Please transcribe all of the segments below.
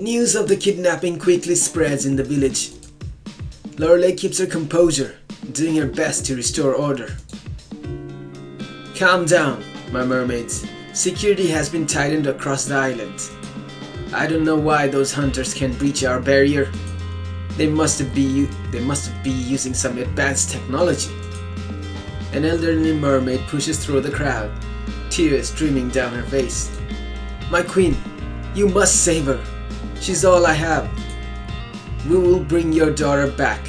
News of the kidnapping quickly spreads in the village. Lorelei keeps her composure, doing her best to restore order. Calm down, my mermaids. Security has been tightened across the island. I don't know why those hunters can breach our barrier. They must be using some advanced technology. An elderly mermaid pushes through the crowd, tears streaming down her face. My queen, you must save her. She's all I have. We will bring your daughter back,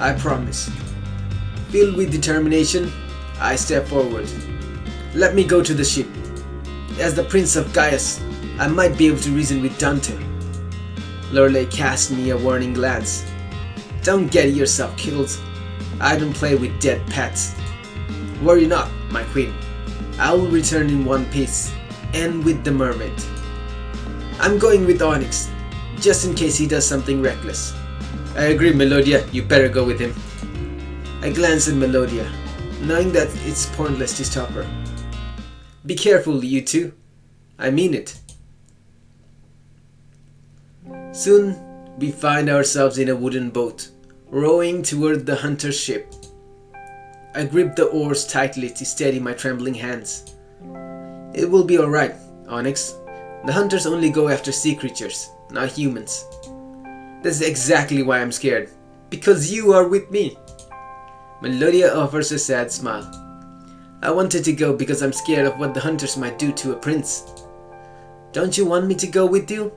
I promise. Filled with determination, I step forward. Let me go to the ship. As the Prince of Gaius, I might be able to reason with Dante. Lorelei cast me a warning glance. Don't get yourself killed. I don't play with dead pets. Worry not, my queen. I will return in one piece, and with the mermaid. I'm going with Onyx, just in case he does something reckless. I agree, Melodia, you better go with him. I glance at Melodia, knowing that it's pointless to stop her. Be careful, you two. I mean it. Soon, we find ourselves in a wooden boat, rowing toward the hunter's ship. I grip the oars tightly to steady my trembling hands. It will be alright, Onyx. The hunters only go after sea creatures, not humans. That's exactly why I'm scared. Because you are with me. Melodia offers a sad smile. I wanted to go because I'm scared of what the hunters might do to a prince. Don't you want me to go with you?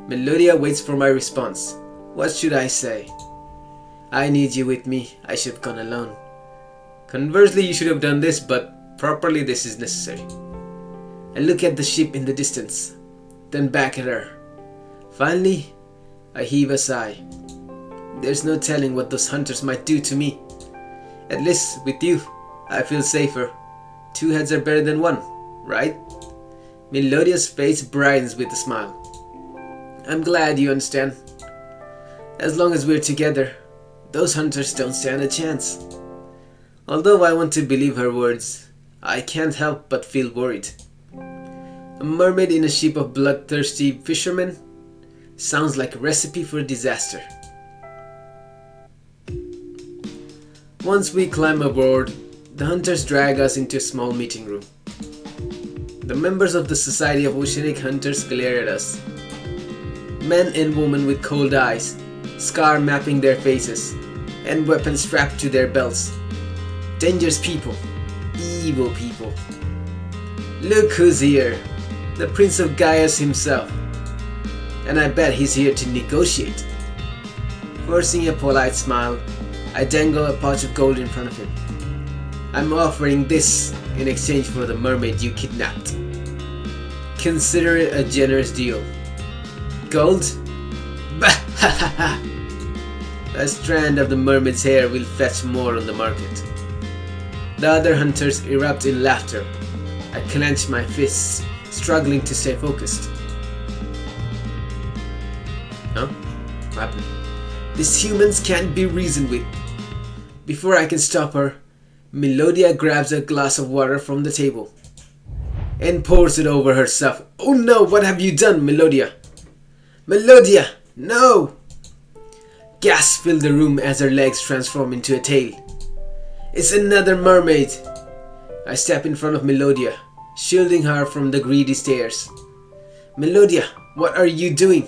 Melodia waits for my response. What should I say? I need you with me. I should have gone alone. Conversely, you should have done this, but properly this is necessary. I look at the ship in the distance, then back at her. Finally, I heave a sigh. There's no telling what those hunters might do to me. At least with you, I feel safer. Two heads are better than one, right? Melodia's face brightens with a smile. I'm glad you understand. As long as we're together, those hunters don't stand a chance. Although I want to believe her words, I can't help but feel worried. A mermaid in a ship of bloodthirsty fishermen sounds like a recipe for disaster. Once we climb aboard, the hunters drag us into a small meeting room. The members of the Society of Oceanic Hunters glare at us. Men and women with cold eyes, scar mapping their faces, and weapons strapped to their belts. Dangerous people, evil people. Look who's here, the Prince of Gaius himself. And I bet he's here to negotiate. Forcing a polite smile, I dangle a pouch of gold in front of him. I'm offering this in exchange for the mermaid you kidnapped. Consider it a generous deal. Gold? Bah ha ha ha! A strand of the mermaid's hair will fetch more on the market. The other hunters erupt in laughter. I clench my fists, struggling to stay focused. Huh? What happened? These humans can't be reasoned with. Before I can stop her, Melodia grabs a glass of water from the table and pours it over herself. Oh no, what have you done, Melodia? Melodia, no! Gasps fill the room as her legs transform into a tail. It's another mermaid! I step in front of Melodia, shielding her from the greedy stares. Melodia, what are you doing?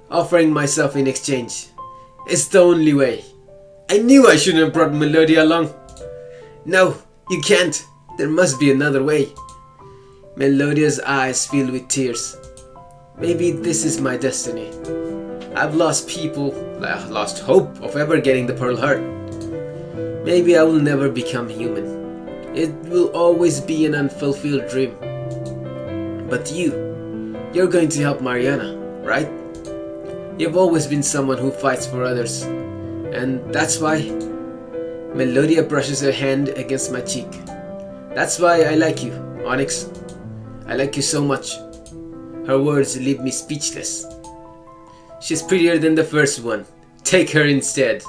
Offering myself in exchange. It's the only way. I knew I shouldn't have brought Melodia along. No, you can't. There must be another way. Melodia's eyes fill with tears. Maybe this is my destiny. I've lost lost hope of ever getting the Pearl Heart. Maybe I will never become human. It will always be an unfulfilled dream. But you're going to help Mariana, right? You've always been someone who fights for others. And that's why... Melodia brushes her hand against my cheek. That's why I like you, Onyx. I like you so much. Her words leave me speechless. She's prettier than the first one. Take her instead.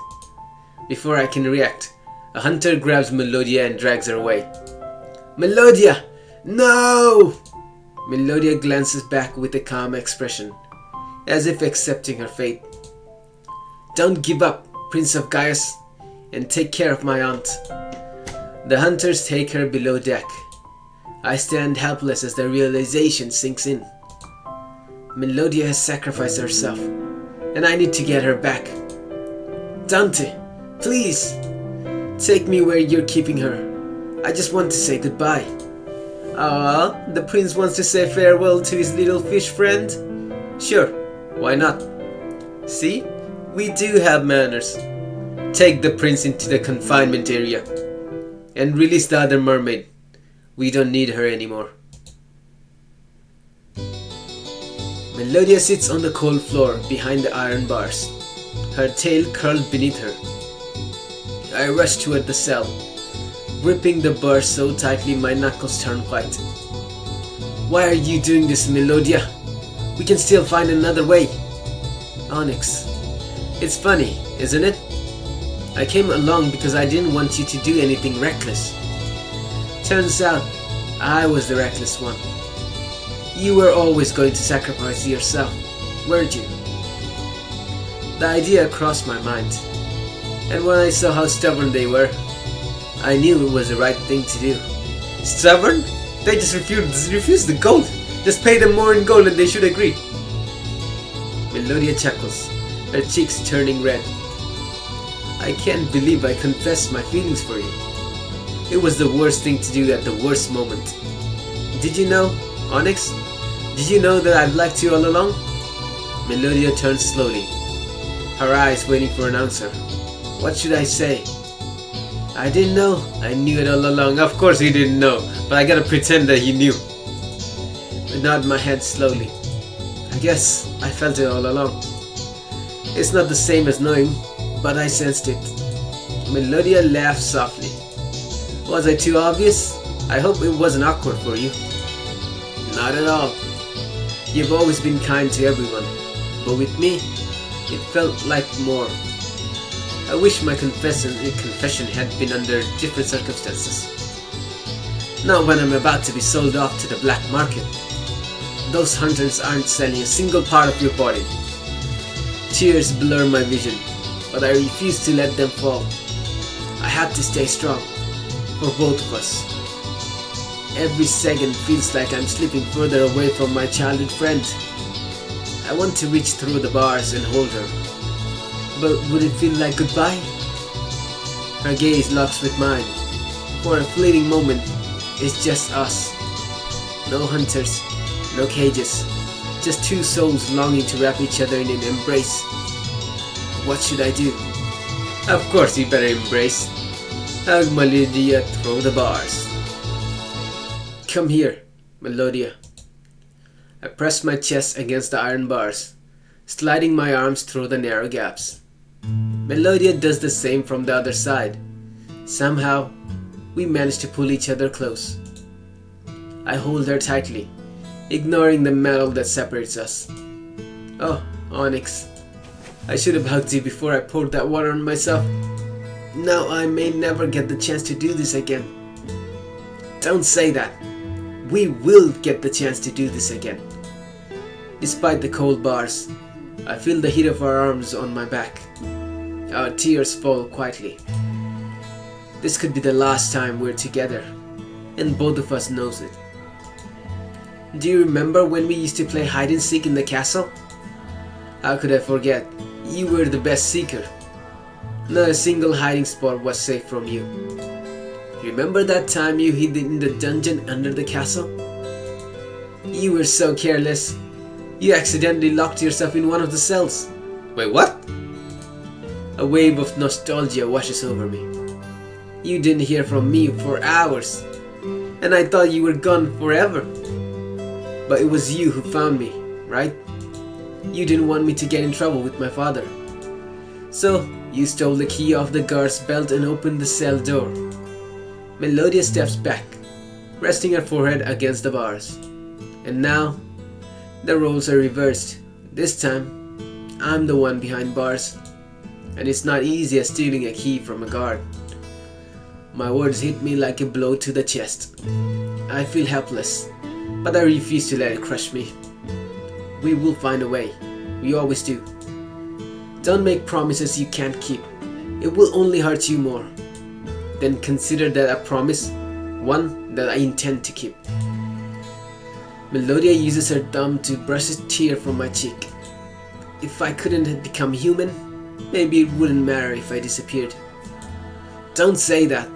Before I can react, a hunter grabs Melodia and drags her away. Melodia! No! Melodia glances back with a calm expression, as if accepting her fate. "Don't give up, Prince of Gaius, and take care of my aunt." The hunters take her below deck. I stand helpless as the realization sinks in. Melodia has sacrificed herself, and I need to get her back. "Dante, please, take me where you're keeping her. I just want to say goodbye." Ah, the prince wants to say farewell to his little fish friend? Sure, why not? See, we do have manners. Take the prince into the confinement area and release the other mermaid. We don't need her anymore. Melodia sits on the cold floor behind the iron bars, her tail curled beneath her. I rush toward the cell, gripping the bars so tightly my knuckles turn white. "Why are you doing this, Melodia? We can still find another way." "Onyx, it's funny, isn't it? I came along because I didn't want you to do anything reckless. Turns out, I was the reckless one. You were always going to sacrifice yourself, weren't you?" The idea crossed my mind, and when I saw how stubborn they were, I knew it was the right thing to do. Stubborn? They just refused the gold. Just pay them more in gold and they should agree. Melodia chuckles, her cheeks turning red. "I can't believe I confessed my feelings for you. It was the worst thing to do at the worst moment. Did you know, Onyx? Did you know that I've liked you all along?" Melodia turns slowly, her eyes waiting for an answer. What should I say? "I didn't know. I knew it all along." Of course he didn't know, but I gotta pretend that he knew. I nod my head slowly. "I guess I felt it all along. It's not the same as knowing, but I sensed it." Melodia laughs softly. "Was I too obvious? I hope it wasn't awkward for you." "Not at all. You've always been kind to everyone, but with me, it felt like more. I wish my confession had been under different circumstances. Not when I'm about to be sold off to the black market. Those hunters aren't selling a single part of your body." Tears blur my vision, but I refuse to let them fall. I have to stay strong, for both of us. Every second feels like I'm slipping further away from my childhood friend. I want to reach through the bars and hold her. But would it feel like goodbye? Her gaze locks with mine. For a fleeting moment, it's just us. No hunters, no cages. Just two souls longing to wrap each other in an embrace. What should I do? Of course you better embrace. Hug Melodia through the bars. "Come here, Melodia." I press my chest against the iron bars, sliding my arms through the narrow gaps. Melodia does the same from the other side. Somehow, we manage to pull each other close. I hold her tightly, ignoring the metal that separates us. "Oh, Onyx, I should have hugged you before I poured that water on myself. Now I may never get the chance to do this again." "Don't say that. We will get the chance to do this again." Despite the cold bars, I feel the heat of her arms on my back. Our tears fall quietly. This could be the last time we're together, and both of us knows it. "Do you remember when we used to play hide and seek in the castle? How could I forget? You were the best seeker. Not a single hiding spot was safe from you. Remember that time you hid in the dungeon under the castle? You were so careless. You accidentally locked yourself in one of the cells." "Wait, what?" A wave of nostalgia washes over me. "You didn't hear from me for hours, and I thought you were gone forever. But it was you who found me, right? You didn't want me to get in trouble with my father. So you stole the key off the guard's belt and opened the cell door." Melodia steps back, resting her forehead against the bars. And now, the roles are reversed. This time, I'm the one behind bars. And it's not easy as stealing a key from a guard. My words hit me like a blow to the chest. I feel helpless, but I refuse to let it crush me. We will find a way. We always do. Don't make promises you can't keep. It will only hurt you more. Then consider that a promise, one that I intend to keep. Melodia uses her thumb to brush a tear from my cheek. If I couldn't become human, maybe it wouldn't matter if I disappeared. Don't say that.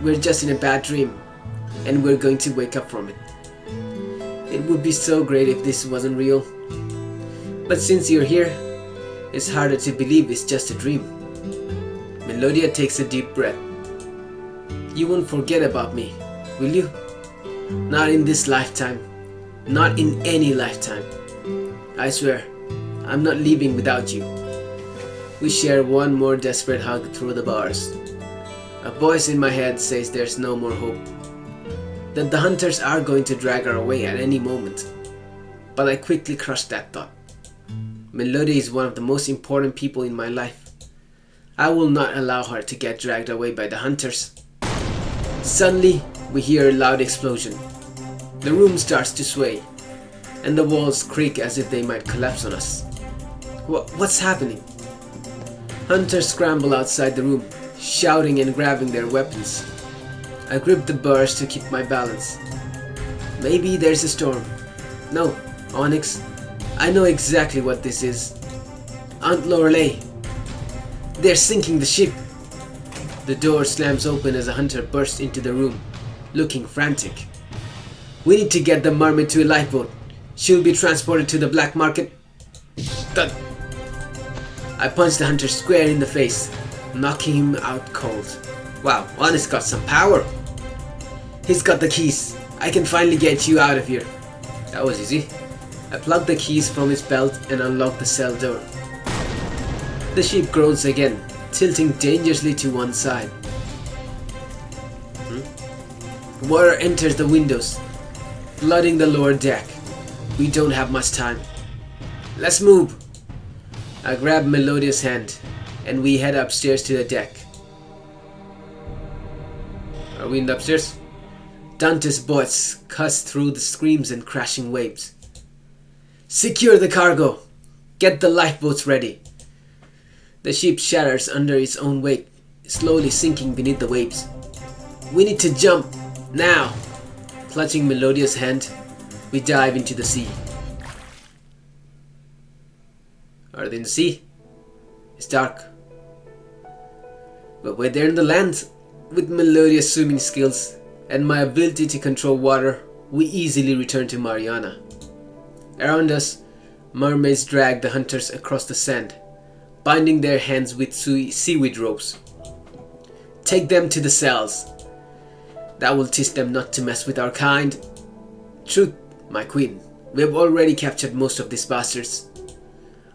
We're just in a bad dream, and we're going to wake up from it. It would be so great if this wasn't real. But since you're here, it's harder to believe it's just a dream. Melodia takes a deep breath. You won't forget about me, will you? Not in this lifetime. Not in any lifetime. I swear, I'm not leaving without you. We share one more desperate hug through the bars. A voice in my head says there's no more hope. That the hunters are going to drag her away at any moment. But I quickly crushed that thought. Melodia is one of the most important people in my life. I will not allow her to get dragged away by the hunters. Suddenly, we hear a loud explosion. The room starts to sway, and the walls creak as if they might collapse on us. What's happening? Hunters scramble outside the room, shouting and grabbing their weapons. I grip the bars to keep my balance. Maybe there's a storm. No, Onyx, I know exactly what this is. Aunt Lorelei. They're sinking the ship. The door slams open as a hunter bursts into the room, looking frantic. We need to get the mermaid to a lifeboat. She'll be transported to the black market. Thud. I punch the hunter square in the face, knocking him out cold. Wow, Onyx got some power. He's got the keys. I can finally get you out of here. That was easy. I plucked the keys from his belt and unlocked the cell door. The ship groans again, tilting dangerously to one side. Water enters the windows, flooding the lower deck. We don't have much time. Let's move. I grab Melodia's hand and we head upstairs to the deck. Are we in the upstairs? Dante's voice cuts through the screams and crashing waves. Secure the cargo. Get the lifeboats ready. The ship shatters under its own weight, slowly sinking beneath the waves. We need to jump, now! Clutching Melodia's hand, we dive into the sea. Are they in the sea? It's dark. But we're there in the land. With Melodia's swimming skills and my ability to control water, we easily return to Mariana. Around us, mermaids drag the hunters across the sand, binding their hands with seaweed ropes. Take them to the cells. That will teach them not to mess with our kind. Truth, my queen. We have already captured most of these bastards.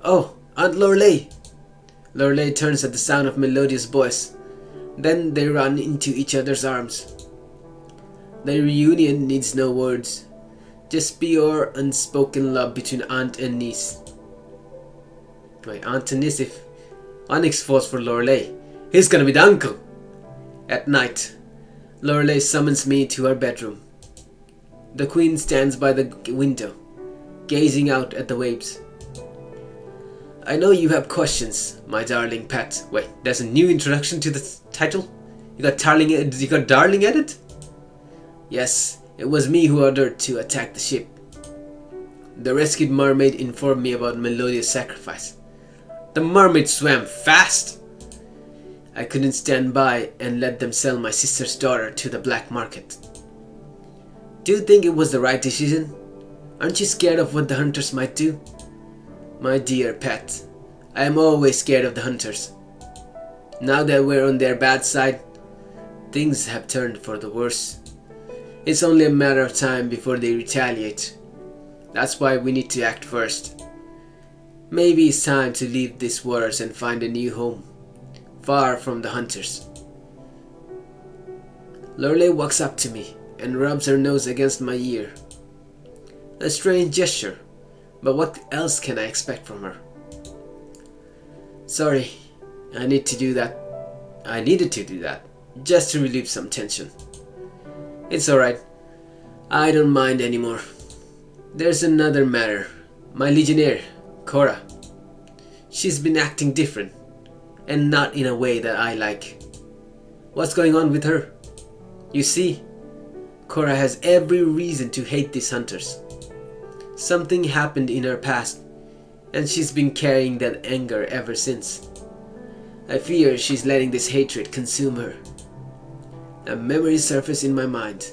Oh, Aunt Lorelei! Lorelei turns at the sound of Melodia's voice. Then they run into each other's arms. The reunion needs no words. Just pure unspoken love between aunt and niece. My aunt and niece, if Onyx falls for Lorelei, he's gonna be the uncle. At night, Lorelei summons me to her bedroom. The queen stands by the window, gazing out at the waves. I know you have questions, my darling pet. Wait, there's a new introduction to the title? You got darling at it? Yes, it was me who ordered to attack the ship. The rescued mermaid informed me about Melodia's sacrifice. The mermaid swam fast! I couldn't stand by and let them sell my sister's daughter to the black market. Do you think it was the right decision? Aren't you scared of what the hunters might do? My dear pet, I am always scared of the hunters. Now that we're on their bad side, things have turned for the worse. It's only a matter of time before they retaliate. That's why we need to act first. Maybe it's time to leave these waters and find a new home, far from the hunters. Lorelei walks up to me and rubs her nose against my ear. A strange gesture, but what else can I expect from her? Sorry, I needed to do that, just to relieve some tension. It's alright, I don't mind anymore. There's another matter. My legionnaire, Cora. She's been acting different, and not in a way that I like. What's going on with her? You see, Cora has every reason to hate these hunters. Something happened in her past, and she's been carrying that anger ever since. I fear she's letting this hatred consume her. A memory surfaced in my mind.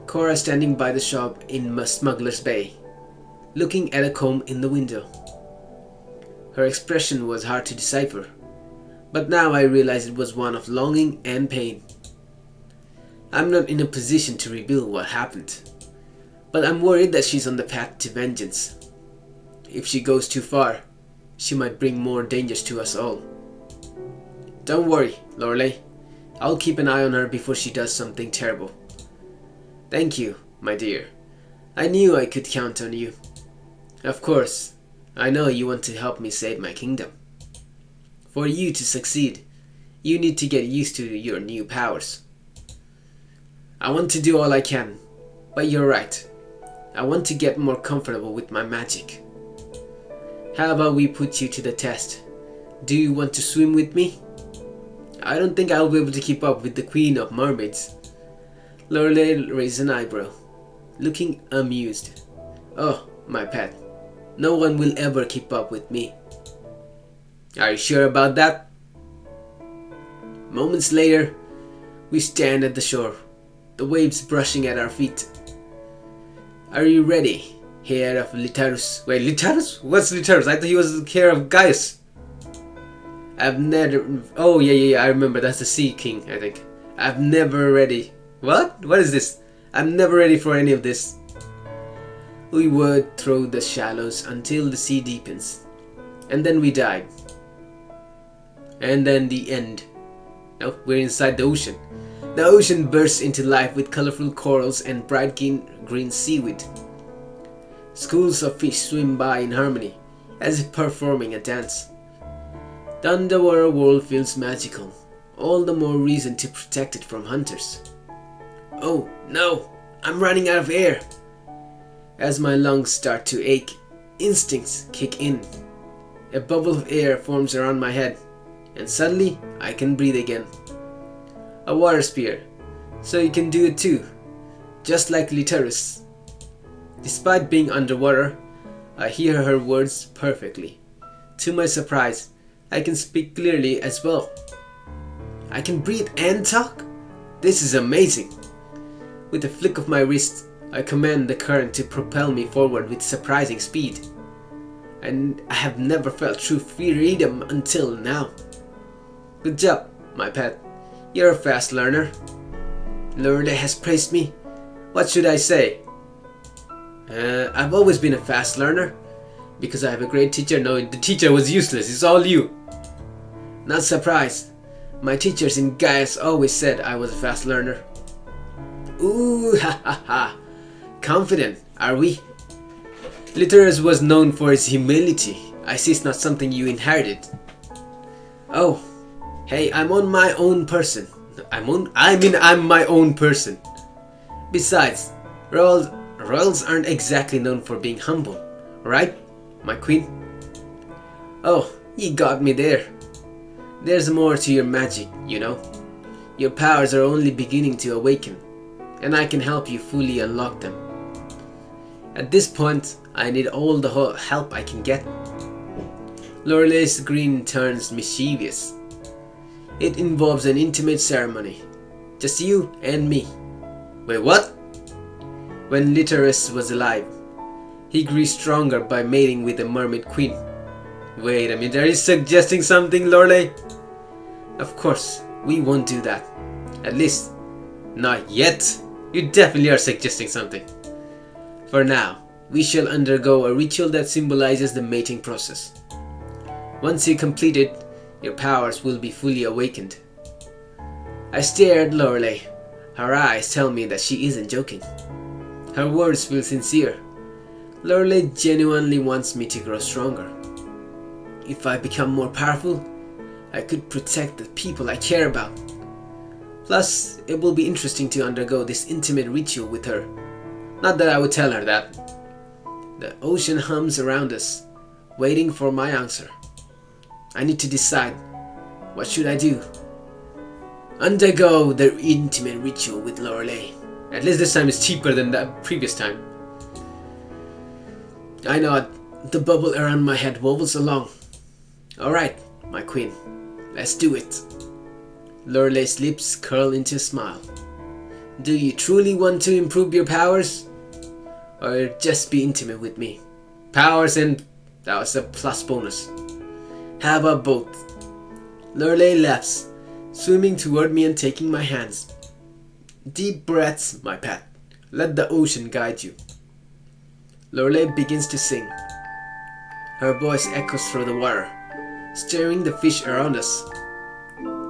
Cora standing by the shop in Smuggler's Bay, looking at a comb in the window. Her expression was hard to decipher, but now I realize it was one of longing and pain. I'm not in a position to reveal what happened, but I'm worried that she's on the path to vengeance. If she goes too far, she might bring more dangers to us all. Don't worry, Lorelei. I'll keep an eye on her before she does something terrible. Thank you, my dear. I knew I could count on you. Of course, I know you want to help me save my kingdom. For you to succeed, you need to get used to your new powers. I want to do all I can, but you're right. I want to get more comfortable with my magic. How about we put you to the test? Do you want to swim with me? I don't think I'll be able to keep up with the Queen of Mermaids. Lorelei raised an eyebrow, looking amused. Oh, my pet. No one will ever keep up with me. Are you sure about that? Moments later, we stand at the shore, the waves brushing at our feet. Are you ready, heir of Litarus? Wait, Litarus? What's Litarus? I thought he was the heir of Gaius. I've never... Oh, yeah, I remember. That's the Sea King, I think. I've never ready... What? What is this? I'm never ready for any of this. We wade through the shallows until the sea deepens. And then we dive. And then the end. No, we're inside the ocean. The ocean bursts into life with colorful corals and bright green seaweed. Schools of fish swim by in harmony, as if performing a dance. The underwater world feels magical, all the more reason to protect it from hunters. Oh no, I'm running out of air. As my lungs start to ache, instincts kick in. A bubble of air forms around my head, and suddenly I can breathe again. A water spear, so you can do it too, just like Litarus. Despite being underwater, I hear her words perfectly. To my surprise, I can speak clearly as well. I can breathe and talk? This is amazing! With a flick of my wrist, I command the current to propel me forward with surprising speed. And I have never felt true freedom until now. Good job, my pet. You're a fast learner. Lorelei has praised me. What should I say? I've always been a fast learner. Because I have a great teacher. No, the teacher was useless. It's all you. Not surprised. My teachers in Gaius always said I was a fast learner. Ooh, ha ha ha. Confident, are we? Litarus was known for his humility. I see it's not something you inherited. Oh, hey, I'm my own person. I'm my own person. Besides, royals aren't exactly known for being humble, right, my queen? Oh, you got me there. There's more to your magic, you know. Your powers are only beginning to awaken, and I can help you fully unlock them. At this point, I need all the help I can get. Lorelei's grin turns mischievous. It involves an intimate ceremony. Just you and me. Wait, what? When Litarus was alive, he grew stronger by mating with the mermaid queen. Wait a minute, are you suggesting something, Lorelei? Of course, we won't do that. At least, not yet. You definitely are suggesting something. For now, we shall undergo a ritual that symbolizes the mating process. Once you complete it, your powers will be fully awakened. I stare at Lorelei. Her eyes tell me that she isn't joking. Her words feel sincere. Lorelei genuinely wants me to grow stronger. If I become more powerful, I could protect the people I care about. Plus, it will be interesting to undergo this intimate ritual with her. Not that I would tell her that. The ocean hums around us, waiting for my answer. I need to decide. What should I do? Undergo the intimate ritual with Lorelei. At least this time is cheaper than the previous time. I nod. The bubble around my head wobbles along. Alright, my queen. Let's do it. Lorelei's lips curl into a smile. Do you truly want to improve your powers? Or just be intimate with me? Powers, and that was a plus bonus. How about both? Lorelei laughs, swimming toward me and taking my hands. Deep breaths, my pet. Let the ocean guide you. Lorelei begins to sing. Her voice echoes through the water, stirring the fish around us.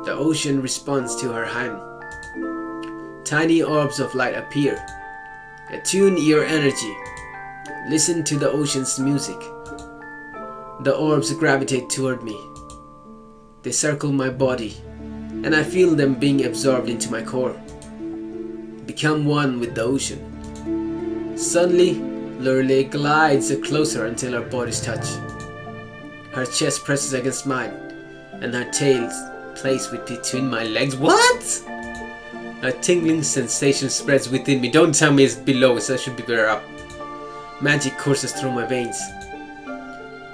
The ocean responds to her hymn. Tiny orbs of light appear. Attune your energy. Listen to the ocean's music. The orbs gravitate toward me. They circle my body, and I feel them being absorbed into my core. Become one with the ocean. Suddenly, Lorelei glides closer until our bodies touch. Her chest presses against mine, and her tail plays between my legs. What? A tingling sensation spreads within me. Don't tell me it's below, so I should be better up. Magic courses through my veins.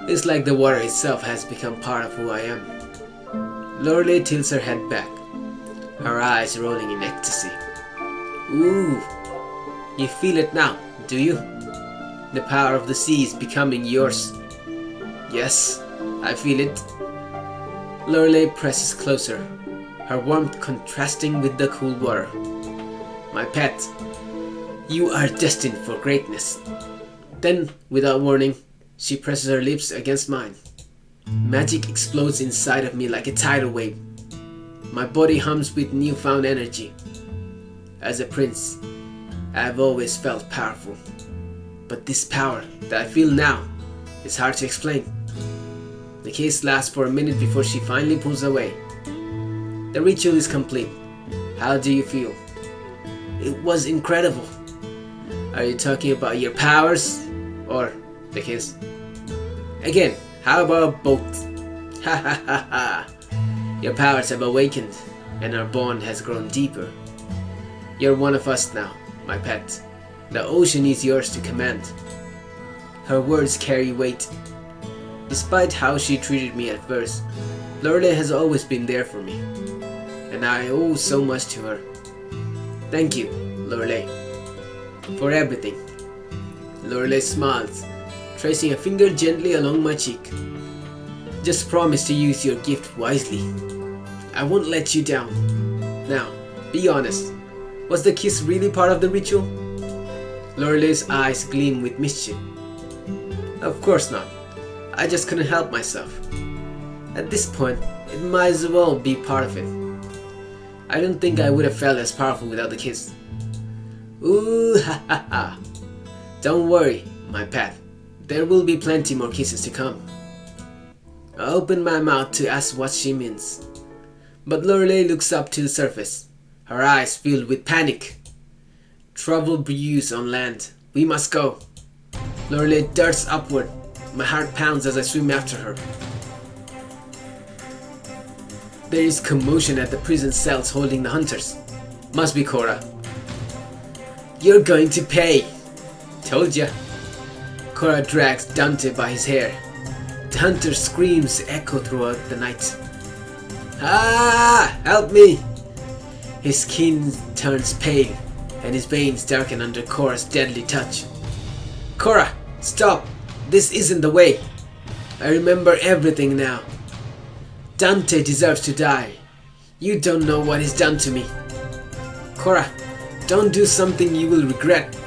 It's like the water itself has become part of who I am. Lorelei tilts her head back, her eyes rolling in ecstasy. Ooh, you feel it now, do you? The power of the sea is becoming yours. Yes, I feel it. Lorelei presses closer, her warmth contrasting with the cool water. My pet, you are destined for greatness. Then, without warning, she presses her lips against mine. Magic explodes inside of me like a tidal wave. My body hums with newfound energy. As a prince, I have always felt powerful. But this power that I feel now is hard to explain. The kiss lasts for a minute before she finally pulls away. The ritual is complete. How do you feel? It was incredible. Are you talking about your powers or the kiss? Again, how about both? Ha ha ha ha. Your powers have awakened and our bond has grown deeper. You're one of us now, my pet. The ocean is yours to command. Her words carry weight. Despite how she treated me at first, Lorelei has always been there for me, and I owe so much to her. Thank you, Lorelei, for everything. Lorelei smiles, tracing a finger gently along my cheek. Just promise to use your gift wisely. I won't let you down. Now, be honest. Was the kiss really part of the ritual? Lorelei's eyes gleam with mischief. Of course not. I just couldn't help myself. At this point, it might as well be part of it. I don't think I would have felt as powerful without the kiss. Ooh ha ha ha. Don't worry, my pet. There will be plenty more kisses to come. I open my mouth to ask what she means, but Lorelei looks up to the surface, her eyes filled with panic. Trouble brews on land. We must go. Lorelei darts upward. My heart pounds as I swim after her. There is commotion at the prison cells holding the hunters. Must be Cora. You're going to pay. Told ya. Cora drags Dante by his hair. The hunter's screams echo throughout the night. Ah! Help me! His skin turns pale, and his veins darken under Cora's deadly touch. Cora, stop! This isn't the way. I remember everything now. Dante deserves to die. You don't know what he's done to me. Cora, don't do something you will regret.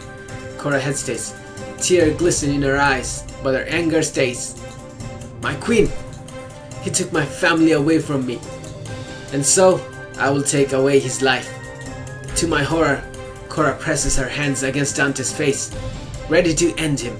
Cora hesitates, tears glisten in her eyes, but her anger stays. My queen, he took my family away from me, and so I will take away his life. To my horror, Cora presses her hands against Dante's face, ready to end him.